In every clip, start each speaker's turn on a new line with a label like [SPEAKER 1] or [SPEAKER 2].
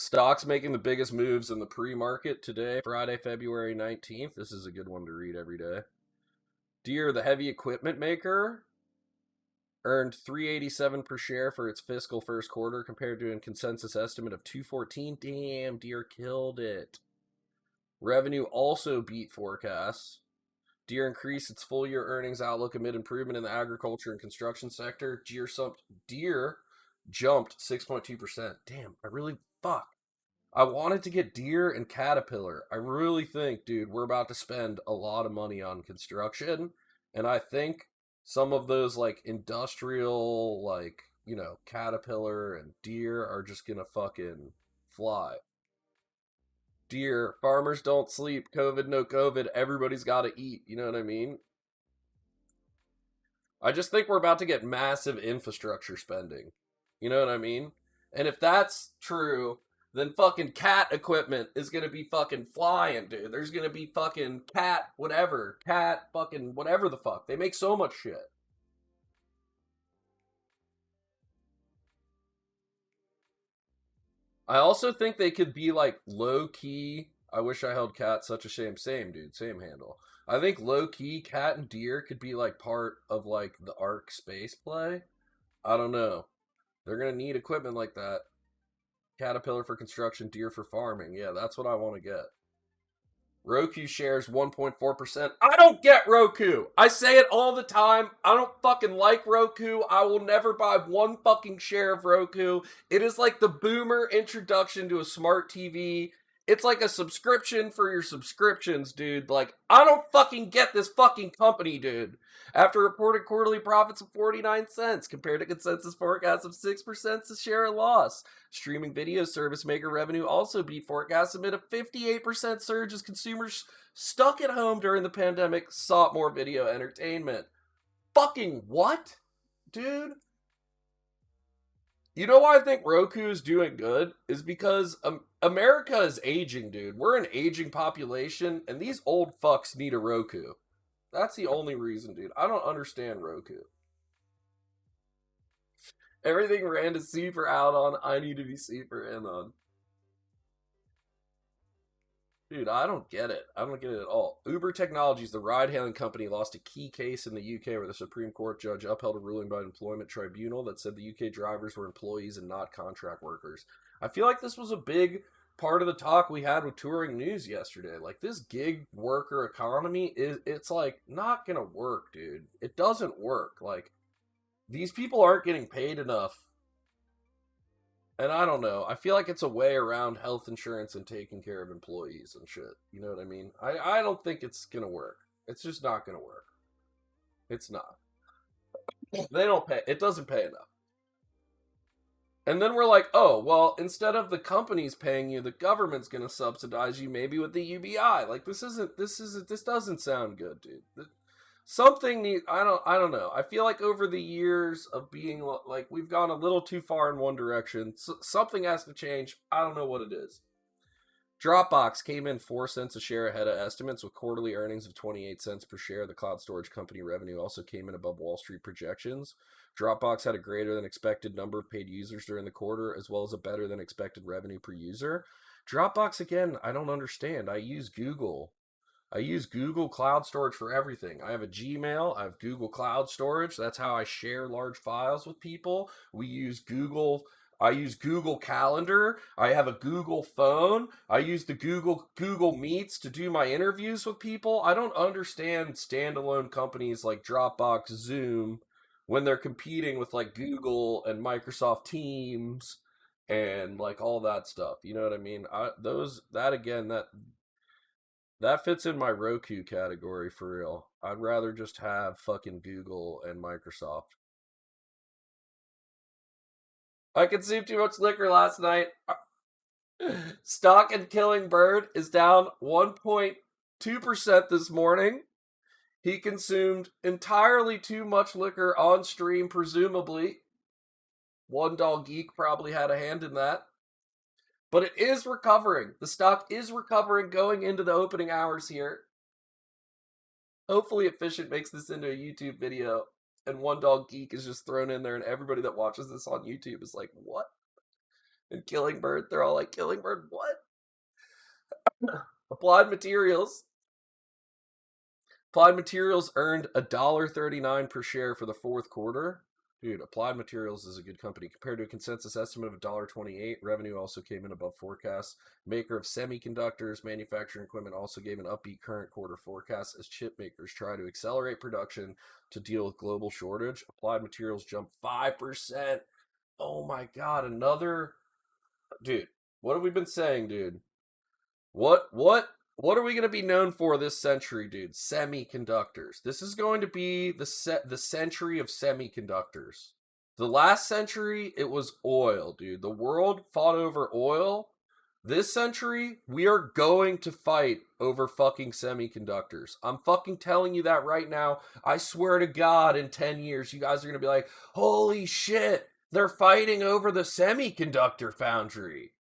[SPEAKER 1] Stocks making the biggest moves in the pre-market today, Friday, February 19th. This is a good one to read every day. Deere, the heavy equipment maker, earned $3.87 per share for its fiscal first quarter compared to a consensus estimate of $2.14. Damn, Deere killed it. Revenue also beat forecasts. Deere increased its full-year earnings outlook amid improvement in the agriculture and construction sector. Deere jumped 6.2%. Damn, I wanted to get Deere and Caterpillar. I really think, dude, we're about to spend a lot of money on construction. And I think some of those, like, industrial, like, Caterpillar and Deere are just gonna fucking fly. Deere, farmers don't sleep, COVID, no COVID, everybody's gotta eat. You know what I mean? I just think we're about to get massive infrastructure spending. You know what I mean? And if that's true, then fucking cat equipment is gonna be fucking flying, dude. There's gonna be fucking cat fucking whatever the fuck. They make so much shit. I also think they could be like low key. I wish I held cat, such a shame. Same, dude, same handle. I think low key cat and deer could be like part of like the Arc space play. I don't know. They're gonna need equipment like that. Caterpillar for construction, Deere for farming. Yeah, that's what I want to get. Roku shares 1.4%. I don't get Roku. I say it all the time. I don't fucking like Roku. I will never buy one fucking share of Roku. It is like the boomer introduction to a smart TV. It's like a subscription for your subscriptions, dude. Like, I don't fucking get this fucking company, dude. After reported quarterly profits of 49 cents compared to consensus forecasts of 6% to share a loss. Streaming video service maker revenue also beat forecasts amid a 58% surge as consumers stuck at home during the pandemic sought more video entertainment. Fucking what? Dude? You know why I think Roku is doing good? Is because America is aging, dude. We're an aging population, and these old fucks need a Roku. That's the only reason, dude. I don't understand Roku. Everything ran to C for out on, I need to be C for in on. Dude, I don't get it. I don't get it at all. Uber Technologies, the ride-hailing company, lost a key case in the UK where the Supreme Court judge upheld a ruling by an employment tribunal that said the UK drivers were employees and not contract workers. I feel like this was a big part of the talk we had with Touring News yesterday. Like, this gig worker economy, it's like not gonna work, dude. It doesn't work. Like, these people aren't getting paid enough. And I don't know. I feel like it's a way around health insurance and taking care of employees and shit. You know what I mean? I don't think it's going to work. It's just not going to work. It's not. They don't pay. It doesn't pay enough. And then we're like, oh, well, instead of the companies paying you, the government's going to subsidize you maybe with the UBI. Like, this doesn't sound good, dude. Something needs, I don't know. I feel like over the years of being like, we've gone a little too far in one direction. Something has to change. I don't know what it is. Dropbox came in 4 cents a share ahead of estimates with quarterly earnings of 28 cents per share. The cloud storage company revenue also came in above Wall Street projections. Dropbox had a greater than expected number of paid users during the quarter, as well as a better than expected revenue per user. Dropbox, again, I don't understand. I use Google Cloud Storage for everything. I have a Gmail, I have Google Cloud Storage. That's how I share large files with people. I use Google Calendar. I have a Google phone. I use the Google Meets to do my interviews with people. I don't understand standalone companies like Dropbox, Zoom when they're competing with like Google and Microsoft Teams and like all that stuff. You know what I mean? That fits in my Roku category for real. I'd rather just have fucking Google and Microsoft. I consumed too much liquor last night. Stock and Killing Bird is down 1.2% this morning. He consumed entirely too much liquor on stream, presumably. One Dog Geek probably had a hand in that. But it is recovering. The stock is recovering going into the opening hours here. Hopefully Efficient makes this into a YouTube video and One Dog Geek is just thrown in there and everybody that watches this on YouTube is like, what? And Killingbird, they're all like, Killingbird, what? Applied Materials. Applied Materials earned $1.39 per share for the fourth quarter. Dude, Applied Materials is a good company. Compared to a consensus estimate of $1.28, revenue also came in above forecasts. Maker of semiconductors, manufacturing equipment also gave an upbeat current quarter forecast as chip makers try to accelerate production to deal with global shortage. Applied Materials jumped 5%. Oh my god, another... Dude, what have we been saying, dude? What are we going to be known for this century, dude? Semiconductors. This is going to be the century of semiconductors. The last century, it was oil, dude. The world fought over oil. This century, we are going to fight over fucking semiconductors. I'm fucking telling you that right now. I swear to God, in 10 years, you guys are going to be like, holy shit, they're fighting over the semiconductor foundry.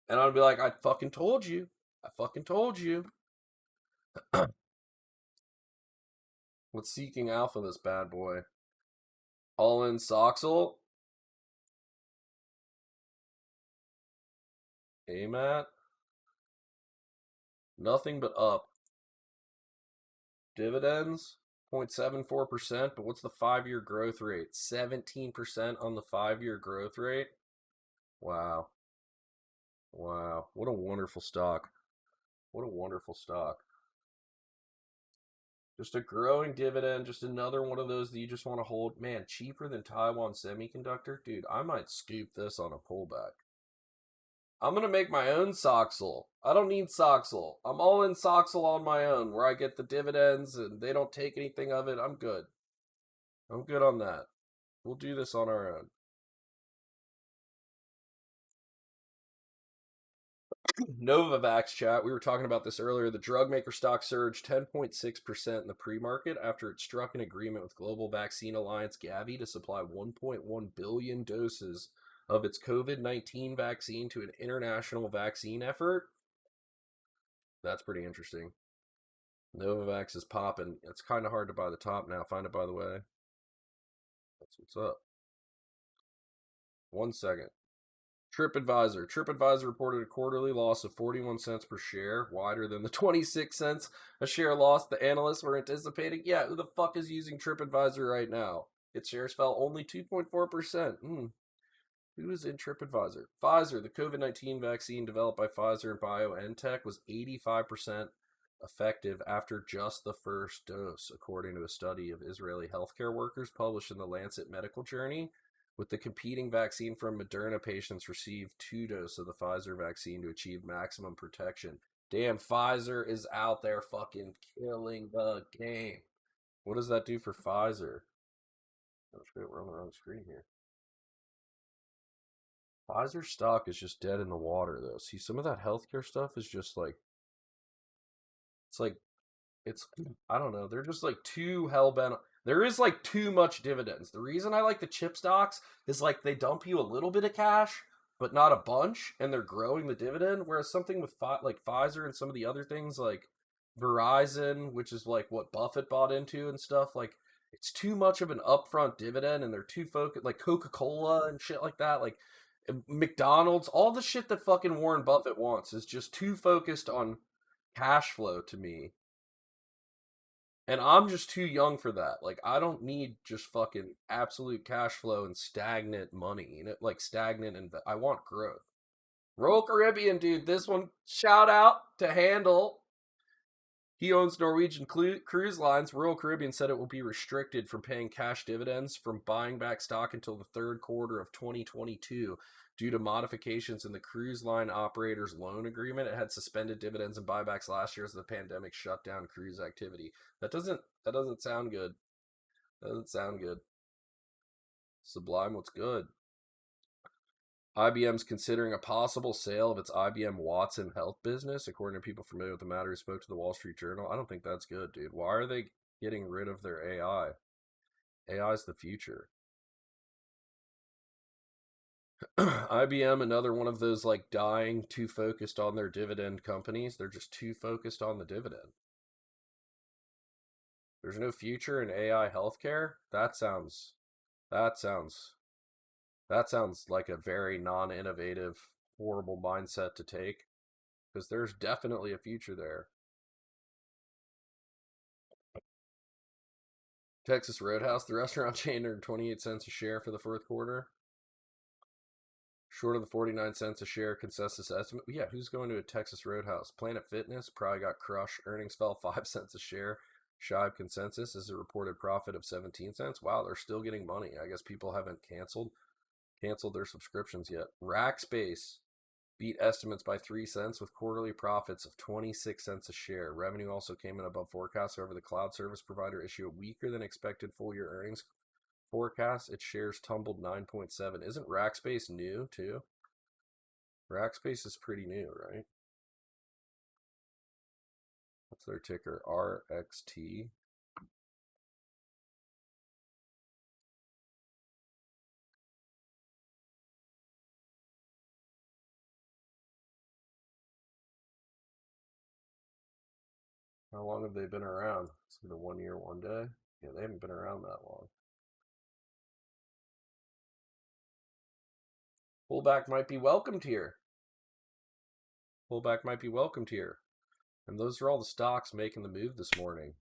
[SPEAKER 1] And I'll be like, I fucking told you. I fucking told you. What's Seeking Alpha, this bad boy? All in Soxel. AMAT. Nothing but up. Dividends, 0.74%, but what's the 5-year growth rate? 17% on the 5-year growth rate? Wow. Wow. What a wonderful stock. What a wonderful stock. Just a growing dividend, just another one of those that you just want to hold. Man, cheaper than Taiwan Semiconductor? Dude, I might scoop this on a pullback. I'm going to make my own Soxel. I don't need Soxel. I'm all in Soxel on my own, where I get the dividends and they don't take anything of it. I'm good. I'm good on that. We'll do this on our own. Novavax chat. We were talking about this earlier. The drug maker stock surged 10.6% in the pre-market after it struck an agreement with Global Vaccine Alliance Gavi to supply 1.1 billion doses of its COVID-19 vaccine to an international vaccine effort. That's pretty interesting. Novavax is popping. It's kind of hard to buy the top now. Find it, by the way. That's what's up. 1 second. TripAdvisor. TripAdvisor reported a quarterly loss of 41 cents per share, wider than the 26 cents a share loss the analysts were anticipating. Yeah, who the fuck is using TripAdvisor right now? Its shares fell only 2.4%. Who is in TripAdvisor? Pfizer, the COVID-19 vaccine developed by Pfizer and BioNTech, was 85% effective after just the first dose, according to a study of Israeli healthcare workers published in the Lancet Medical Journey. With the competing vaccine from Moderna, patients received 2 doses of the Pfizer vaccine to achieve maximum protection. Damn, Pfizer is out there fucking killing the game. What does that do for Pfizer? Oh shit, we're on the wrong screen here. Pfizer stock is just dead in the water, though. See, some of that healthcare stuff is just like, it's like, it's, I don't know, they're just like too hell-bent. There is like too much dividends. The reason I like the chip stocks is like they dump you a little bit of cash, but not a bunch, and they're growing the dividend. Whereas something with like Pfizer and some of the other things like Verizon, which is like what Buffett bought into and stuff, like it's too much of an upfront dividend, and they're too focused. Like Coca-Cola and shit like that, like McDonald's, all the shit that fucking Warren Buffett wants is just too focused on cash flow to me. And I'm just too young for that. Like, I don't need just fucking absolute cash flow and stagnant money. You know, like stagnant, and I want growth. Royal Caribbean, dude. This one, shout out to Handel. He owns Norwegian Cruise Lines. Royal Caribbean said it will be restricted from paying cash dividends from buying back stock until the third quarter of 2022 due to modifications in the cruise line operator's loan agreement. It had suspended dividends and buybacks last year as the pandemic shut down cruise activity. That doesn't sound good. That doesn't sound good. Sublime, what's good? IBM's considering a possible sale of its IBM Watson Health business, according to people familiar with the matter who spoke to the Wall Street Journal. I don't think that's good, dude. Why are they getting rid of their AI? AI is the future. IBM, another one of those like dying, too focused on their dividend companies. They're just too focused on the dividend. There's no future in AI healthcare? That sounds That sounds like a very non-innovative, horrible mindset to take, because there's definitely a future there. Texas Roadhouse, the restaurant chain, earned 28 cents a share for the fourth quarter, short of the 49 cents a share consensus estimate. Yeah, who's going to a Texas Roadhouse? Planet Fitness probably got crushed. Earnings fell 5 cents a share, shy of consensus, as a reported profit of 17 cents. Wow, they're still getting money. I guess people haven't canceled their subscriptions yet. Rackspace beat estimates by 3 cents with quarterly profits of 26 cents a share. Revenue also came in above forecasts. However, the cloud service provider issued a weaker than expected full year earnings forecast. Its shares tumbled 9.7. Isn't Rackspace new too? Rackspace is pretty new, right? What's their ticker? RXT. How long have they been around? It's been 1 year, 1 day. Yeah, they haven't been around that long. Pullback might be welcomed here. Pullback might be welcomed here. And those are all the stocks making the move this morning.